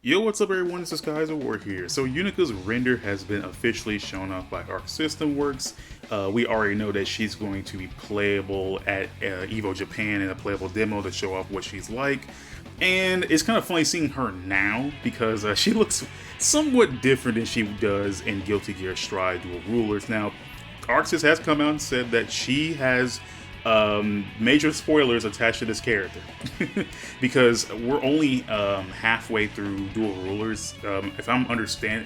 Yo, what's up everyone, this is Kaiser War here. So Unica's render has been officially shown off by Arc System Works. We already know that she's going to be playable at EVO Japan in a playable demo to show off what she's like. And it's kind of funny seeing her now because she looks somewhat different than she does in Guilty Gear Strive Dual Rulers. Now, Arxis has come out and said that she has major spoilers attached to this character because we're only halfway through Dual Rulers. If I'm understanding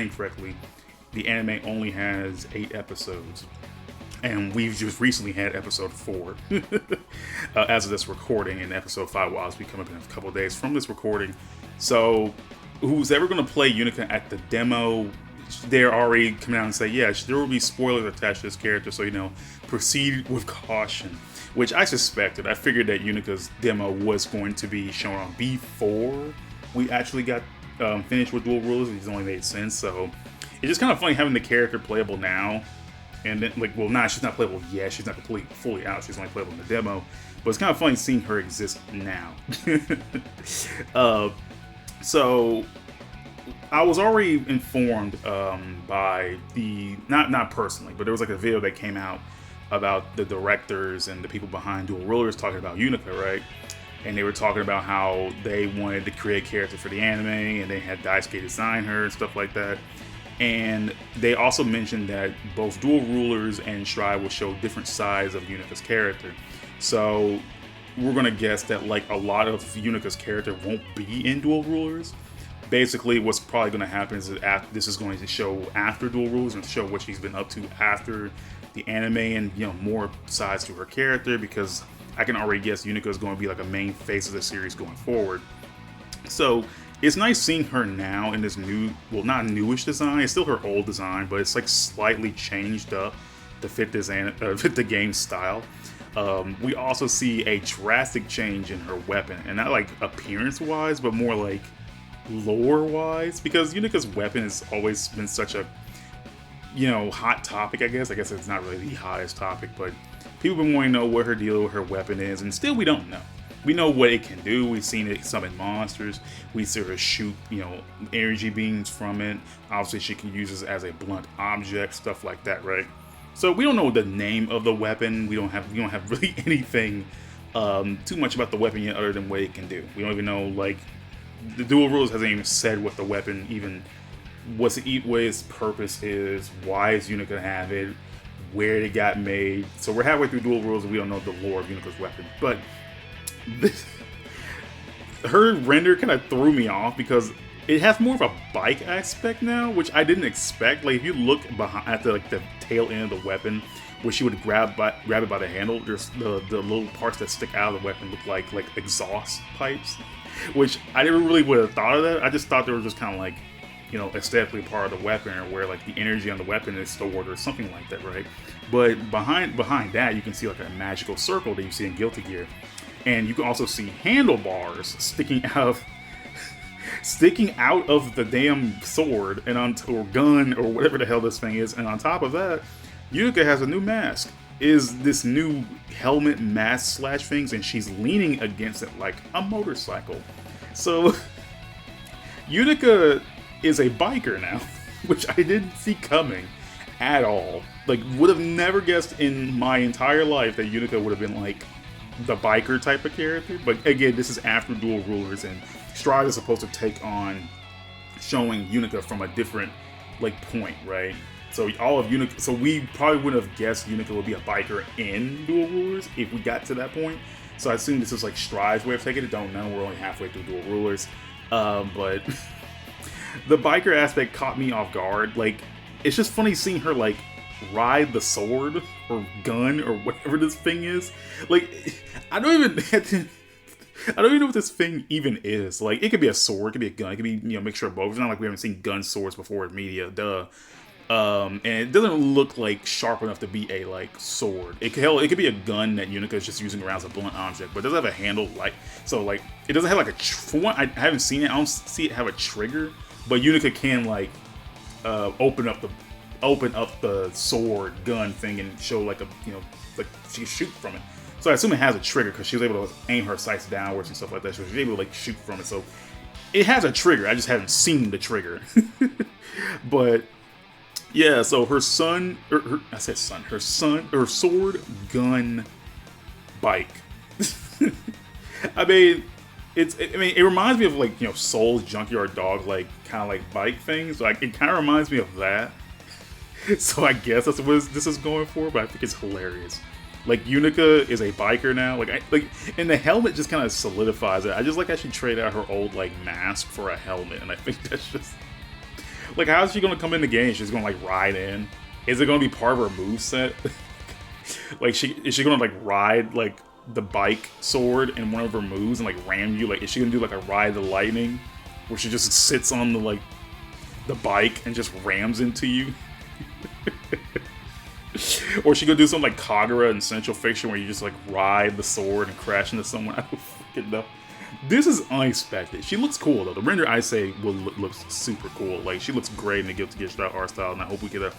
correctly, the anime only has 8 episodes, and we've just recently had episode 4 as of this recording, and episode 5 will obviously come up in a couple of days from this recording. So, who's ever going to play Unica at the demo? They're already coming out and say, yeah, there will be spoilers attached to this character, so, proceed with caution. Which I suspected. I figured that Unica's demo was going to be shown on before we actually got finished with Dual Rulers. It only made sense, so it's just kind of funny having the character playable now. And then, she's not playable yet. She's not fully out. She's only playable in the demo. But it's kind of funny seeing her exist now. So I was already informed by the not personally, but there was like a video that came out about the directors and the people behind Dual Rulers talking about Unica, right? And they were talking about how they wanted to create characters for the anime, and they had Daisuke design her and stuff like that. And they also mentioned that both Dual Rulers and Strive will show different sides of Unica's character. So we're gonna guess that like a lot of Unica's character won't be in Dual Rulers. Basically, what's probably going to happen is that this is going to show after Dual Rulers and show what she's been up to after the anime, and more sides to her character, because I can already guess Unica is going to be like a main face of the series going forward. So it's nice seeing her now in this new, well, not newish design. It's still her old design, but it's like slightly changed up to fit this fit the game style. We also see a drastic change in her weapon, and not like appearance-wise, but more like lore-wise, because Unica's weapon has always been such a, hot topic, I guess. I guess it's not really the hottest topic, but people have been wanting to know what her deal with her weapon is, and still we don't know. We know what it can do. We've seen it summon monsters. We see her shoot, energy beams from it. Obviously, she can use this as a blunt object, stuff like that, right? So we don't know the name of the weapon. We don't have really anything too much about the weapon yet, other than what it can do. We don't even know, like, the Dual Rulers hasn't even said what the weapon even, what its purpose is, why is Unica gonna have it, where it got made. So we're halfway through Dual Rulers and we don't know the lore of Unica's weapon. But her render kind of threw me off because it has more of a bike aspect now, which I didn't expect. Like, if you look behind at the tail end of the weapon, where she would grab it by the handle, there's the little parts that stick out of the weapon look like exhaust pipes, which I never really would have thought of that. I just thought they were just kind of like, aesthetically part of the weapon, or where like the energy on the weapon is stored or something like that, right? But behind that, you can see like a magical circle that you see in Guilty Gear, and you can also see handlebars sticking out of the damn sword or gun or whatever the hell this thing is. And on top of that, Unica has a new mask. Is this new helmet mask slash things, and she's leaning against it like a motorcycle. So Unica is a biker now, which I didn't see coming at all. Like, would have never guessed in my entire life that Unica would have been like the biker type of character. But again, this is after Dual Rulers, and Stride is supposed to take on showing Unica from a different point, right? So all of Unica, so we probably wouldn't have guessed Unica would be a biker in Dual Rulers if we got to that point. So I assume this is like Stride's way of taking it. Don't know. We're only halfway through Dual Rulers, but the biker aspect caught me off guard. Like, it's just funny seeing her ride the sword or gun or whatever this thing is. Like, I don't even know what this thing even is. Like, it could be a sword, it could be a gun, it could be, a mixture of both. It's not like we haven't seen gun swords before in media, duh. And it doesn't look sharp enough to be a sword. It could be a gun that Unica is just using around as a blunt object, but it doesn't have a handle so it doesn't have for one, I haven't seen it. I don't see it have a trigger, but Unica can open up the sword gun thing and show she can shoot from it. So I assume it has a trigger because she was able to aim her sights downwards and stuff like that. So she's able to shoot from it. So It has a trigger. I just haven't seen the trigger. But yeah, so her son, I said son, her sword, gun, bike. I mean, it reminds me of like, you know, Soul's Junkyard Dog, like kind of like bike things. Like it kind of reminds me of that. So I guess that's what this is going for. But I think it's hilarious. Like Unica is a biker now. And the helmet just kind of solidifies it. I just like how she traded out her old like mask for a helmet, and I think that's just like, how is she gonna come in the game? She's gonna like ride in. Is it gonna be part of her moveset? Like is she gonna like ride like the bike sword in one of her moves and like ram you? Like is she gonna do like a Ride the Lightning, where she just sits on the bike and just rams into you? Or she gonna do something like Kagura in Central Fiction, where you just like ride the sword and crash into someone? I don't freaking know. This is unexpected. She looks cool though. The render, I say, looks super cool. Like she looks great in the Guilty Gear style art style, and I hope we get a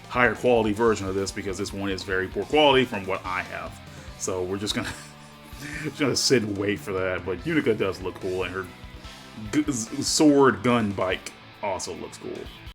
higher quality version of this, because this one is very poor quality from what I have. So we're just gonna sit and wait for that. But Unica does look cool, and her sword gun bike also looks cool.